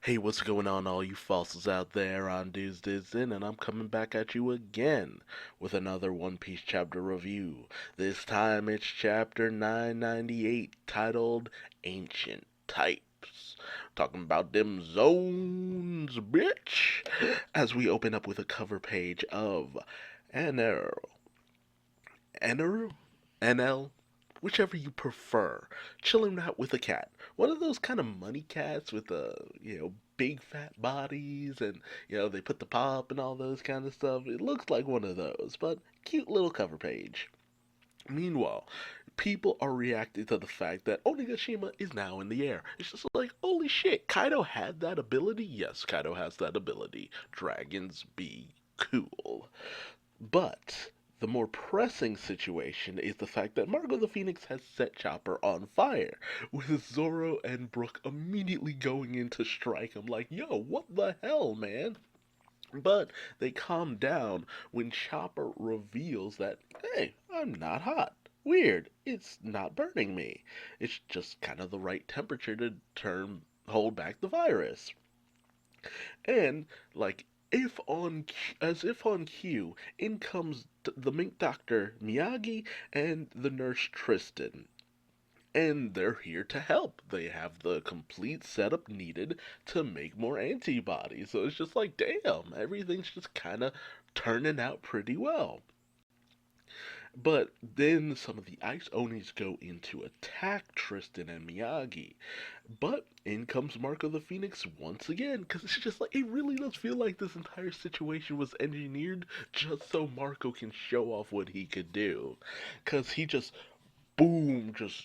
Hey, what's going on, all you fossils out there on Duuz-Diz-Din, and I'm coming back at you again with another One Piece chapter review. This time it's chapter 998, titled Ancient Types. Talking about them zones, bitch! As we open up with a cover page of Anero. Anero? NL? Whichever you prefer, chilling out with a cat. One of those kind of money cats with big fat bodies and they put the pop and all those kind of stuff. It looks like one of those, but cute little cover page. Meanwhile, people are reacting to the fact that Onigashima is now in the air. It's just like, holy shit, Kaido had that ability? Yes, Kaido has that ability. Dragons be cool. But the more pressing situation is the fact that Marco the Phoenix has set Chopper on fire, with Zoro and Brook immediately going in to strike him like, yo, what the hell, man? But they calm down when Chopper reveals that, hey, I'm not hot. Weird, it's not burning me. It's just kind of the right temperature to hold back the virus. And like as if on cue, in comes the mink doctor Miyagi and the nurse Tristan. And they're here to help. They have the complete setup needed to make more antibodies. So it's just like, damn, everything's just kind of turning out pretty well. But then some of the Ice Onis go in to attack Tristan and Miyagi. But in comes Marco the Phoenix once again, because it's just like, it really does feel like this entire situation was engineered just so Marco can show off what he could do. Because he just, boom, just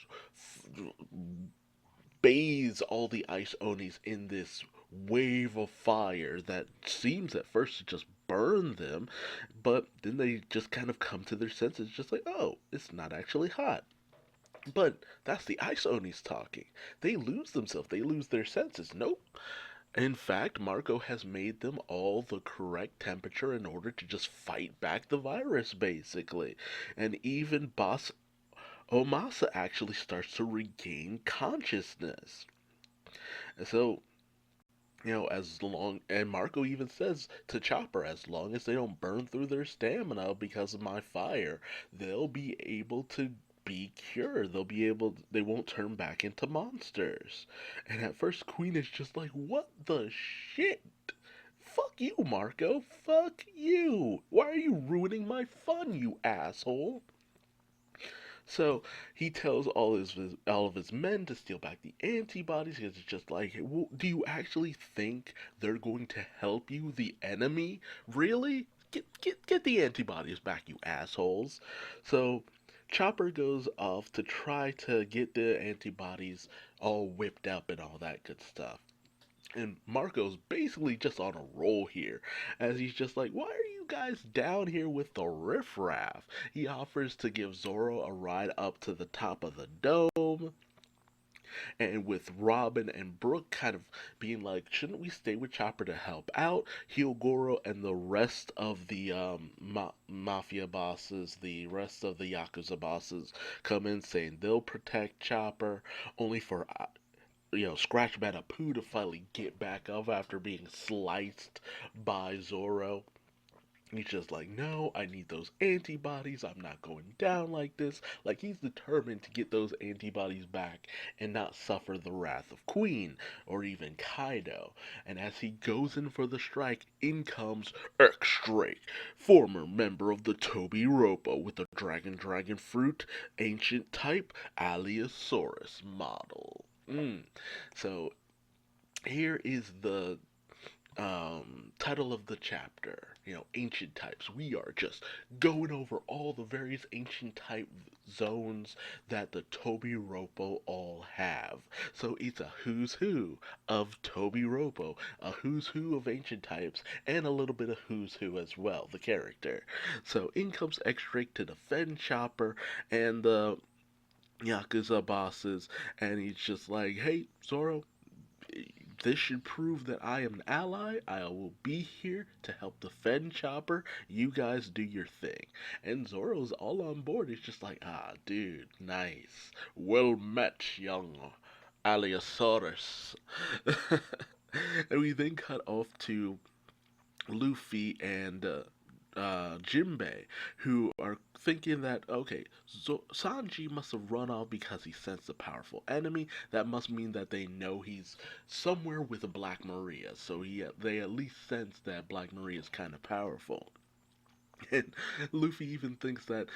bathes all the Ice Onis in this wave of fire that seems at first to just burn them, but then they just kind of come to their senses, just like, oh, it's not actually hot. But that's the Ice Onis talking. They lose themselves, they lose their senses. Nope. In fact, Marco has made them all the correct temperature in order to just fight back the virus, basically. And even Boss Omasa actually starts to regain consciousness. So, and Marco even says to Chopper, as long as they don't burn through their stamina because of my fire, they'll be able to be cured. They won't turn back into monsters. And at first, Queen is just like, what the shit? Fuck you, Marco. Fuck you. Why are you ruining my fun, you asshole? So he tells all of his men to steal back the antibodies because it's just like, well, do you actually think they're going to help you, the enemy? Really? Get the antibodies back, you assholes. So Chopper goes off to try to get the antibodies all whipped up and all that good stuff. And Marco's basically just on a roll here, as he's just like, why are you guys down here with the riffraff? He offers to give Zoro a ride up to the top of the dome, and with Robin and Brooke kind of being like, shouldn't we stay with Chopper to help out? Hyogoro and the rest of the mafia bosses, the rest of the Yakuza bosses, come in saying they'll protect Chopper, only for Scratch Poo to finally get back up after being sliced by Zoro. He's just like, no, I need those antibodies. I'm not going down like this. Like, he's determined to get those antibodies back and not suffer the wrath of Queen or even Kaido. And as he goes in for the strike, in comes X-Drake, former member of the Toby Ropo with the Dragon Fruit, ancient type, Allosaurus model. So here is the title of the chapter. Ancient types. We are just going over all the various ancient type zones that the Toby Ropo all have. So it's a who's who of Toby Ropo, a who's who of ancient types, and a little bit of who's who as well, the character. So in comes X-Drake to defend Chopper and the Yakuza bosses, and he's just like, hey, Zoro, this should prove that I am an ally. I will be here to help defend Chopper. You guys do your thing. And Zoro's all on board. He's just like, ah, dude, nice. Well met, young Allosaurus. And we then cut off to Luffy and Jinbei, who are thinking that, okay, so Sanji must have run off because he sensed a powerful enemy. That must mean that they know he's somewhere with a Black Maria. So they at least sense that Black Maria is kind of powerful. And Luffy even thinks that,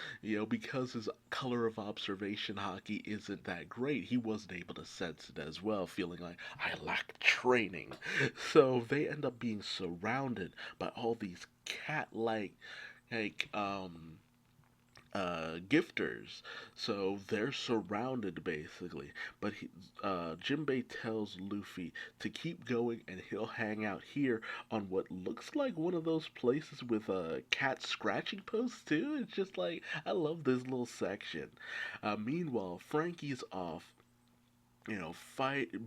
because his color of observation hockey isn't that great, he wasn't able to sense it as well, feeling like, I lack training. So they end up being surrounded by all these cat like gifters. So they're surrounded basically. But Jinbei tells Luffy to keep going and he'll hang out here on what looks like one of those places with cat scratching posts too. It's just like, I love this little section. Meanwhile, Frankie's off,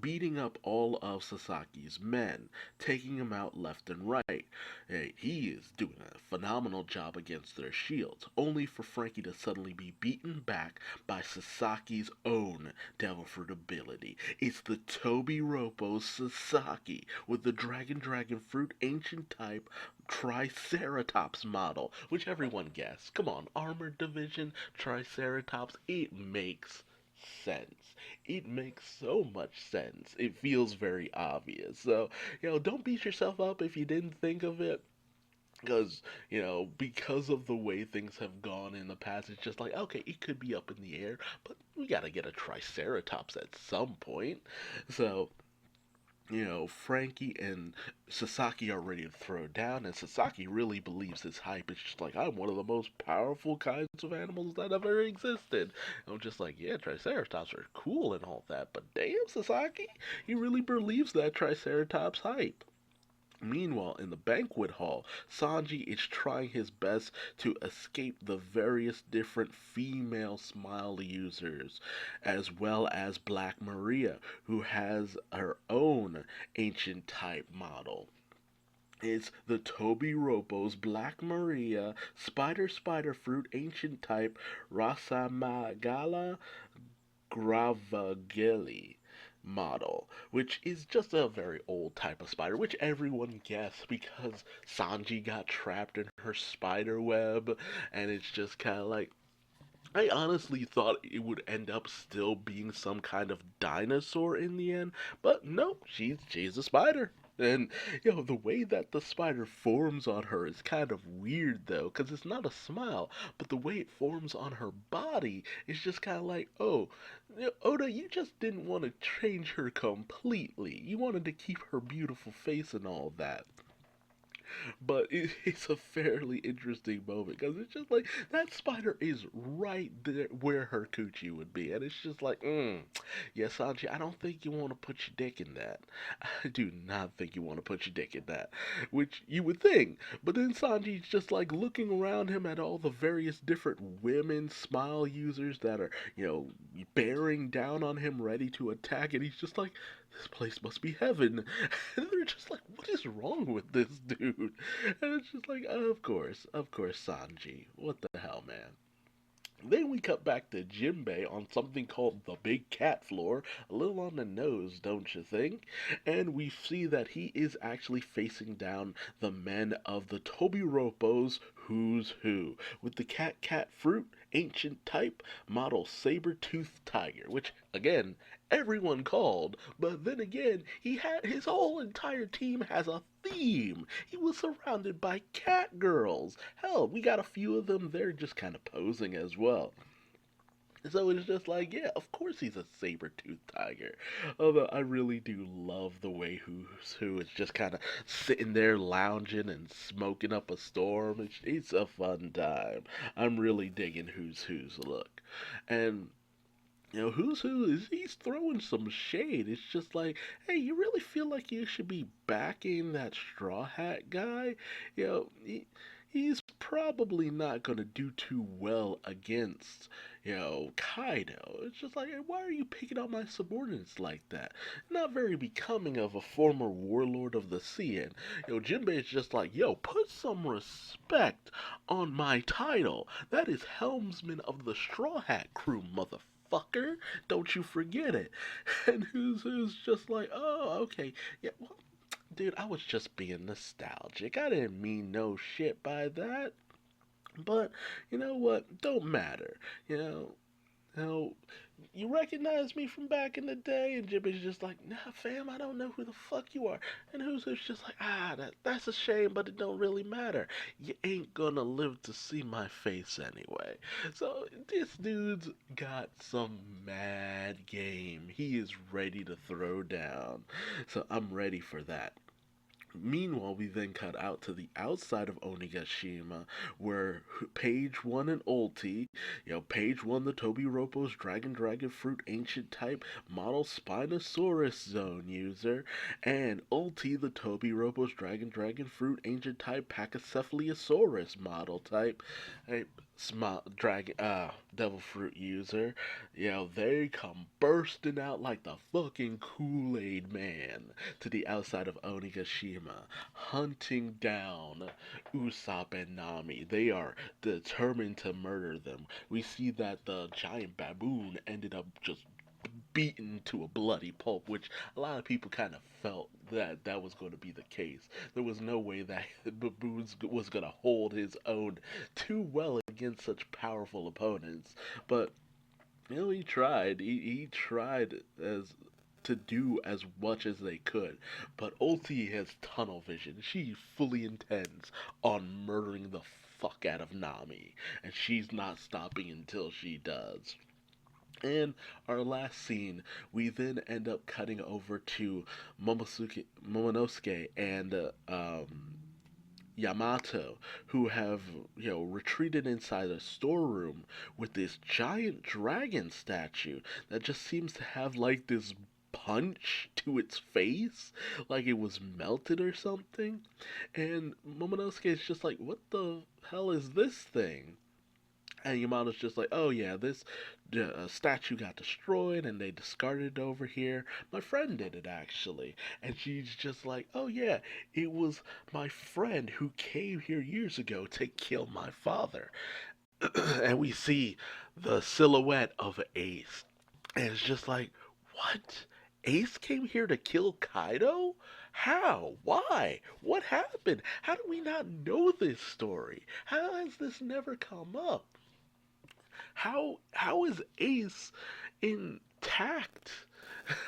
beating up all of Sasaki's men, taking them out left and right. Hey, he is doing a phenomenal job against their shields, only for Frankie to suddenly be beaten back by Sasaki's own Devil Fruit ability. It's the Toby Roppo Sasaki with the Dragon Fruit Ancient Type Triceratops model, which everyone guessed. Come on, Armored Division, Triceratops, it makes sense. It makes so much sense. It feels very obvious. So, don't beat yourself up if you didn't think of it. Because of the way things have gone in the past, it's just like, okay, it could be up in the air, but we gotta get a Triceratops at some point. So, Frankie and Sasaki are ready to throw down, and Sasaki really believes his hype. It's just like, I'm one of the most powerful kinds of animals that have ever existed. And I'm just like, yeah, Triceratops are cool and all that, but damn, Sasaki, he really believes that Triceratops hype. Meanwhile, in the banquet hall, Sanji is trying his best to escape the various different female smile users, as well as Black Maria, who has her own ancient type model. It's the Toby Roppo's Black Maria Spider Fruit Ancient Type Rasamagala Gravageli model, which is just a very old type of spider, which everyone guessed because Sanji got trapped in her spider web, and it's just kind of like, I honestly thought it would end up still being some kind of dinosaur in the end, but nope, she's a spider. And the way that the spider forms on her is kind of weird though, because it's not a smile, but the way it forms on her body is just kind of like, oh, Oda, you just didn't want to change her completely. You wanted to keep her beautiful face and all that. But it's a fairly interesting moment because it's just like that spider is right there where her coochie would be, and it's just like, yeah, Sanji, I don't think you want to put your dick in that. I do not think you want to put your dick in that, which you would think. But then Sanji's just like looking around him at all the various different women smile users that are, bearing down on him, ready to attack, and he's just like, this place must be heaven. And they're just like, what is wrong with this dude? And it's just like, of course, Sanji. What the hell, man? Then we cut back to Jinbei on something called the Big Cat Floor. A little on the nose, don't you think? And we see that he is actually facing down the men of the Tobiropos Who's Who, with the Cat Fruit Ancient Type model Saber-Toothed Tiger, which, again, everyone called, but then again, he had his whole entire team has a theme. He was surrounded by cat girls. Hell, we got a few of them there just kind of posing as well. So it's just like, yeah, of course he's a saber-toothed tiger. Although I really do love the way Who's Who is just kind of sitting there lounging and smoking up a storm. It's a fun time. I'm really digging Who's look. And Who's Who is he's throwing some shade. It's just like, hey, you really feel like you should be backing that Straw Hat guy? He's probably not going to do too well against, Kaido. It's just like, hey, why are you picking on my subordinates like that? Not very becoming of a former warlord of the sea. And, Jinbei is just like, yo, put some respect on my title. That is helmsman of the Straw Hat crew, motherfucker. Don't you forget it. And who's just like, oh, okay, yeah, well, dude, I was just being nostalgic. I didn't mean no shit by that. But you know what? Don't matter. You know, you know, you recognize me from back in the day, and Jimmy's just like, nah, fam, I don't know who the fuck you are. And who's just like, that's a shame, but it don't really matter. You ain't gonna live to see my face anyway. So this dude's got some mad game. He is ready to throw down. So I'm ready for that. Meanwhile, we then cut out to the outside of Onigashima, where Page 1 and Ulti, Page 1, the Toby Ropo's Dragon Fruit Ancient Type Model Spinosaurus Zone user, and Ulti, the Toby Ropo's Dragon Fruit Ancient Type Pachycephalosaurus Model Type, a Devil Fruit user. They come bursting out like the fucking Kool-Aid Man to the outside of Onigashima, hunting down Usopp and Nami. They are determined to murder them. We see that the giant baboon ended up just beaten to a bloody pulp, which a lot of people kind of felt that that was going to be the case. There was no way that Baboon was going to hold his own too well against such powerful opponents. But he tried. He tried as to do as much as they could. But Ulti has tunnel vision. She fully intends on murdering the fuck out of Nami, and she's not stopping until she does. And our last scene, we then end up cutting over to Momonosuke and Yamato, who have, retreated inside a storeroom with this giant dragon statue that just seems to have like this punch to its face, like it was melted or something. And Momonosuke is just like, what the hell is this thing? And Yamato's just like, oh yeah, this statue got destroyed and they discarded it over here. My friend did it actually. And she's just like, oh yeah, it was my friend who came here years ago to kill my father. And we see the silhouette of Ace. And it's just like, what? Ace came here to kill Kaido? How? Why? What happened? How do we not know this story? How has this never come up? How is Ace intact?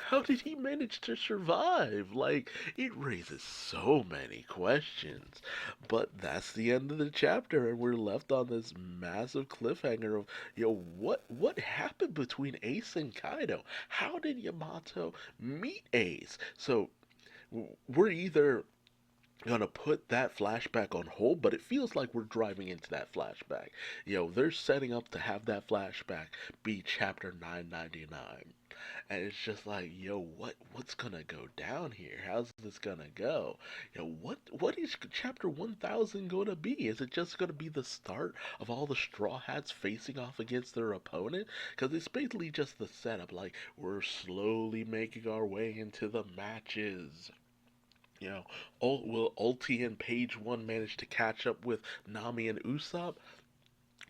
How did he manage to survive? Like, it raises so many questions. But that's the end of the chapter, and we're left on this massive cliffhanger of, what happened between Ace and Kaido? How did Yamato meet Ace? So we're either gonna put that flashback on hold, but it feels like we're driving into that flashback. They're setting up to have that flashback be chapter 999. And it's just like, what's gonna go down here? How's this gonna go? What is chapter 1000 gonna be? Is it just gonna be the start of all the Straw Hats facing off against their opponent? Because it's basically just the setup, like, we're slowly making our way into the matches. Will Ulti and Page 1 manage to catch up with Nami and Usopp?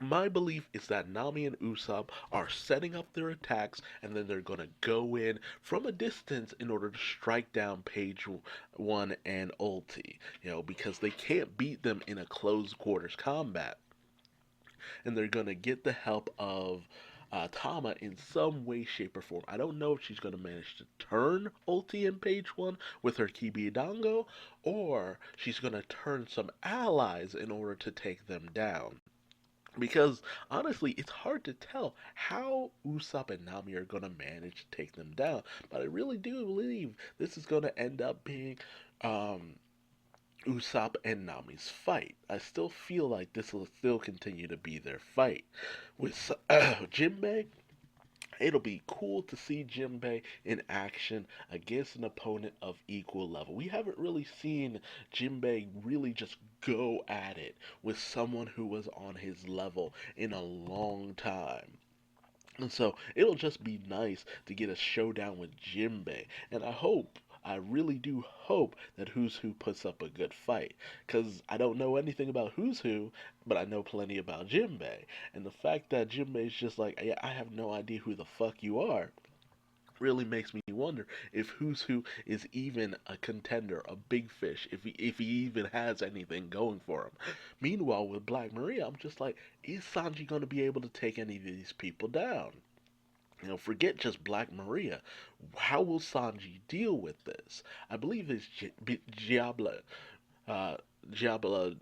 My belief is that Nami and Usopp are setting up their attacks and then they're going to go in from a distance in order to strike down Page 1 and Ulti, because they can't beat them in a close quarters combat. And they're going to get the help of Tama in some way, shape, or form. I don't know if she's going to manage to turn Ulti in Page 1 with her Kibidango, or she's going to turn some allies in order to take them down. Because honestly, it's hard to tell how Usopp and Nami are going to manage to take them down. But I really do believe this is going to end up being Usopp and Nami's fight. I still feel like this will still continue to be their fight. With Jinbei, it'll be cool to see Jinbei in action against an opponent of equal level. We haven't really seen Jinbei really just go at it with someone who was on his level in a long time. And so it'll just be nice to get a showdown with Jinbei. And I really do hope that Who's Who puts up a good fight. Because I don't know anything about Who's Who, but I know plenty about Jinbei. And the fact that Jinbei's just like, yeah, I have no idea who the fuck you are. really makes me wonder if Who's Who is even a contender, a big fish, if he even has anything going for him. Meanwhile, with Black Maria, I'm just like, is Sanji going to be able to take any of these people down? Forget just Black Maria. How will Sanji deal with this? I believe it's Giabla, uh, Giabla,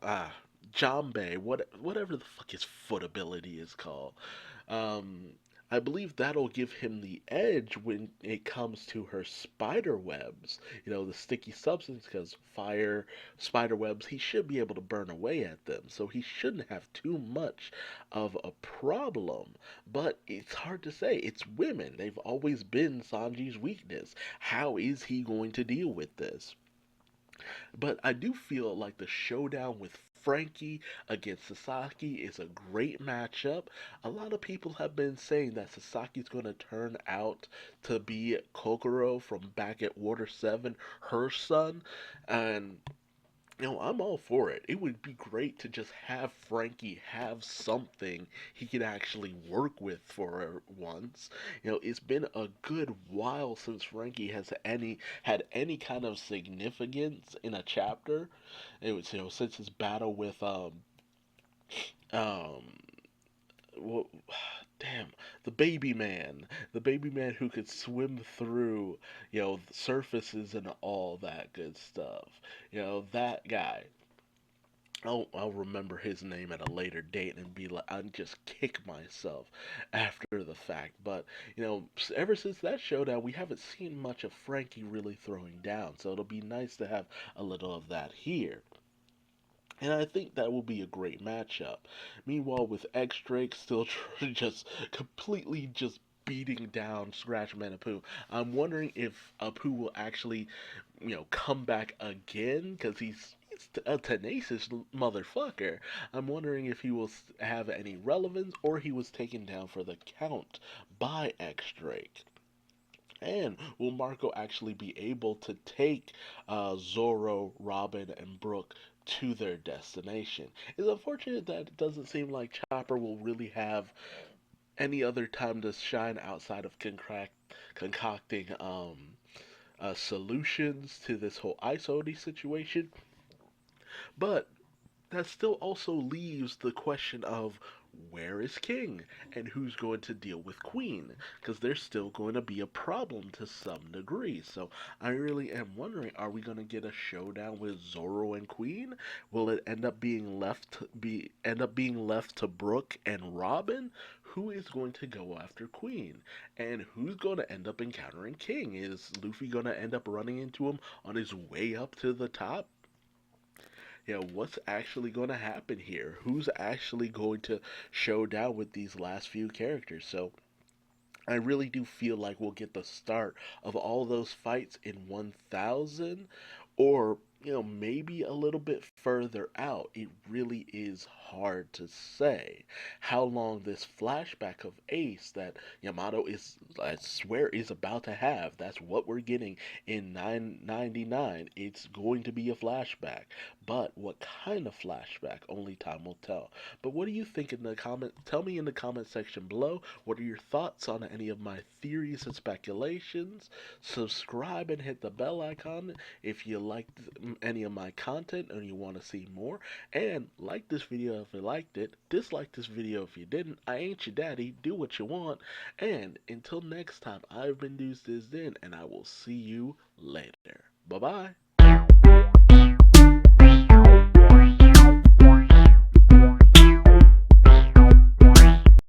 ah, Jambe, whatever the fuck his foot ability is called. Um, I believe that'll give him the edge when it comes to her spider webs. The sticky substance, because fire, spider webs, he should be able to burn away at them. So he shouldn't have too much of a problem. But it's hard to say. It's women. They've always been Sanji's weakness. How is he going to deal with this? But I do feel like the showdown with Frankie against Sasaki is a great matchup. A lot of people have been saying that Sasaki's going to turn out to be Kokoro from back at Water 7, her son. And I'm all for it. It would be great to just have Frankie have something he could actually work with for once. It's been a good while since Frankie has had any kind of significance in a chapter. It was since his battle with um what damn, the baby man who could swim through surfaces and all that good stuff. That guy. I'll remember his name at a later date and be like, I'd just kick myself after the fact. But, ever since that showdown, we haven't seen much of Frankie really throwing down. So it'll be nice to have a little of that here. And I think that will be a great matchup. Meanwhile, with X Drake still just completely just beating down Scratchman and Apu, I'm wondering if Apu will actually, come back again because he's a tenacious motherfucker. I'm wondering if he will have any relevance or he was taken down for the count by X Drake. And will Marco actually be able to take Zoro, Robin, and Brooke to their destination? It's unfortunate that it doesn't seem like Chopper will really have any other time to shine outside of concocting solutions to this whole Ice Odie situation. But that still also leaves the question of where is King and who's going to deal with Queen, because there's still going to be a problem to some degree. So I really am wondering, are we going to get a showdown with Zoro and Queen? Will it end up being left to Brooke and Robin? Who is going to go after Queen? And who's going to end up encountering King? Is Luffy going to end up running into him on his way up to the top? What's actually going to happen here? Who's actually going to show down with these last few characters? So I really do feel like we'll get the start of all those fights in 1000, or maybe a little bit further out. It really is hard to say how long this flashback of Ace that Yamato is, I swear, is about to have. That's what we're getting in 999. It's going to be a flashback, but what kind of flashback, only time will tell. But what do you think in the comment? Tell me in the comment section below. What are your thoughts on any of my theories and speculations? Subscribe and hit the bell icon if you liked any of my content and you want to see more. And like this video if you liked it. Dislike this video if you didn't. I ain't your daddy. Do what you want. And until next time, I've been Duuz-Diz-Din, and I will see you later. Bye bye.